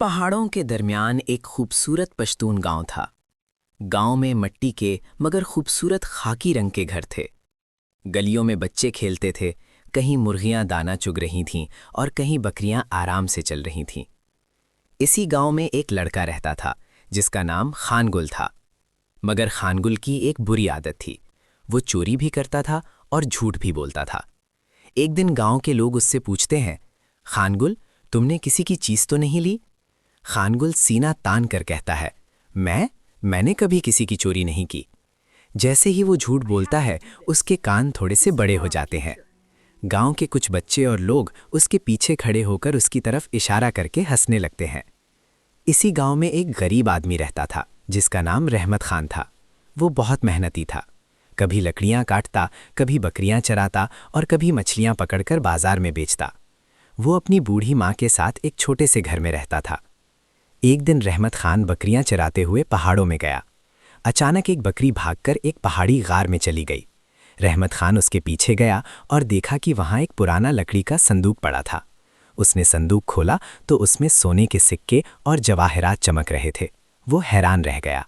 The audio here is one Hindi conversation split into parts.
पहाड़ों के दरमियान एक खूबसूरत पश्तून गांव था। गांव में मिट्टी के मगर खूबसूरत खाकी रंग के घर थे। गलियों में बच्चे खेलते थे, कहीं मुर्गियां दाना चुग रही थीं और कहीं बकरियां आराम से चल रही थीं। इसी गांव में एक लड़का रहता था जिसका नाम खानगुल था। मगर खानगुल की एक बुरी आदत थी, वो चोरी भी करता था और झूठ भी बोलता था। एक दिन गांव के लोग उससे पूछते हैं, खानगुल, तुमने किसी की चीज तो नहीं ली? खानगुल सीना तान कर कहता है, मैंने कभी किसी की चोरी नहीं की। जैसे ही वो झूठ बोलता है, उसके कान थोड़े से बड़े हो जाते हैं। गांव के कुछ बच्चे और लोग उसके पीछे खड़े होकर उसकी तरफ इशारा करके हंसने लगते हैं। इसी गांव में एक गरीब आदमी रहता था जिसका नाम रहमत खान था। वो बहुत मेहनती था। कभी लकड़ियां काटता, कभी बकरियां चराता और कभी मछलियां पकड़कर बाजार में बेचता। वो अपनी बूढ़ी माँ के साथ एक छोटे से घर में रहता था। एक दिन रहमत खान बकरियां चराते हुए पहाड़ों में गया। अचानक एक बकरी भागकर एक पहाड़ी गार में चली गई। रहमत खान उसके पीछे गया और देखा कि वहां एक पुराना लकड़ी का संदूक पड़ा था। उसने संदूक खोला तो उसमें सोने के सिक्के और जवाहरात चमक रहे थे। वो हैरान रह गया।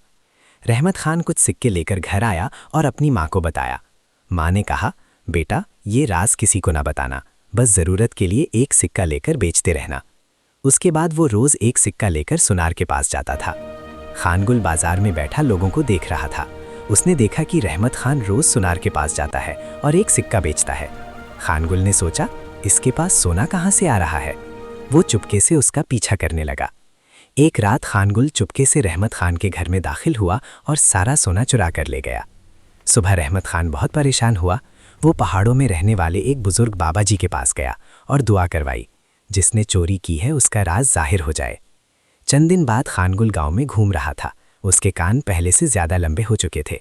रहमत खान कुछ सिक्के लेकर घर आया और अपनी माँ को बताया। माँ ने कहा, बेटा, ये राज किसी को ना बताना, बस ज़रूरत के लिए एक सिक्का लेकर बेचते रहना। उसके बाद वो रोज़ एक सिक्का लेकर सुनार के पास जाता था। खानगुल बाजार में बैठा लोगों को देख रहा था। उसने देखा कि रहमत खान रोज़ सुनार के पास जाता है और एक सिक्का बेचता है। खानगुल ने सोचा, इसके पास सोना कहाँ से आ रहा है? वो चुपके से उसका पीछा करने लगा। एक रात खानगुल चुपके से रहमत खान के घर में दाखिल हुआ और सारा सोना चुरा कर ले गया। सुबह रहमत खान बहुत परेशान हुआ। वो पहाड़ों में रहने वाले एक बुजुर्ग बाबा जी के पास गया और दुआ करवाई, जिसने चोरी की है उसका राज जाहिर हो जाए। चंद दिन बाद खानगुल गांव में घूम रहा था। उसके कान पहले से ज्यादा लंबे हो चुके थे।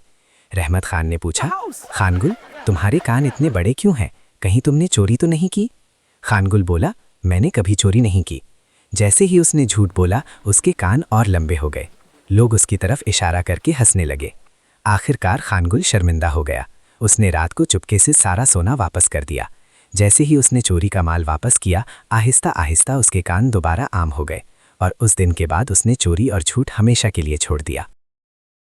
रहमत खान ने पूछा, खानगुल, तुम्हारे कान इतने बड़े क्यों हैं? कहीं तुमने चोरी तो नहीं की? खानगुल बोला, मैंने कभी चोरी नहीं की। जैसे ही उसने झूठ बोला, उसके कान और लंबे हो गए। लोग उसकी तरफ इशारा करके हंसने लगे। आखिरकार खानगुल शर्मिंदा हो गया। उसने रात को चुपके से सारा सोना वापस कर दिया। जैसे ही उसने चोरी का माल वापस किया, आहिस्ता आहिस्ता उसके कान दोबारा आम हो गए और उस दिन के बाद उसने चोरी और झूठ हमेशा के लिए छोड़ दिया।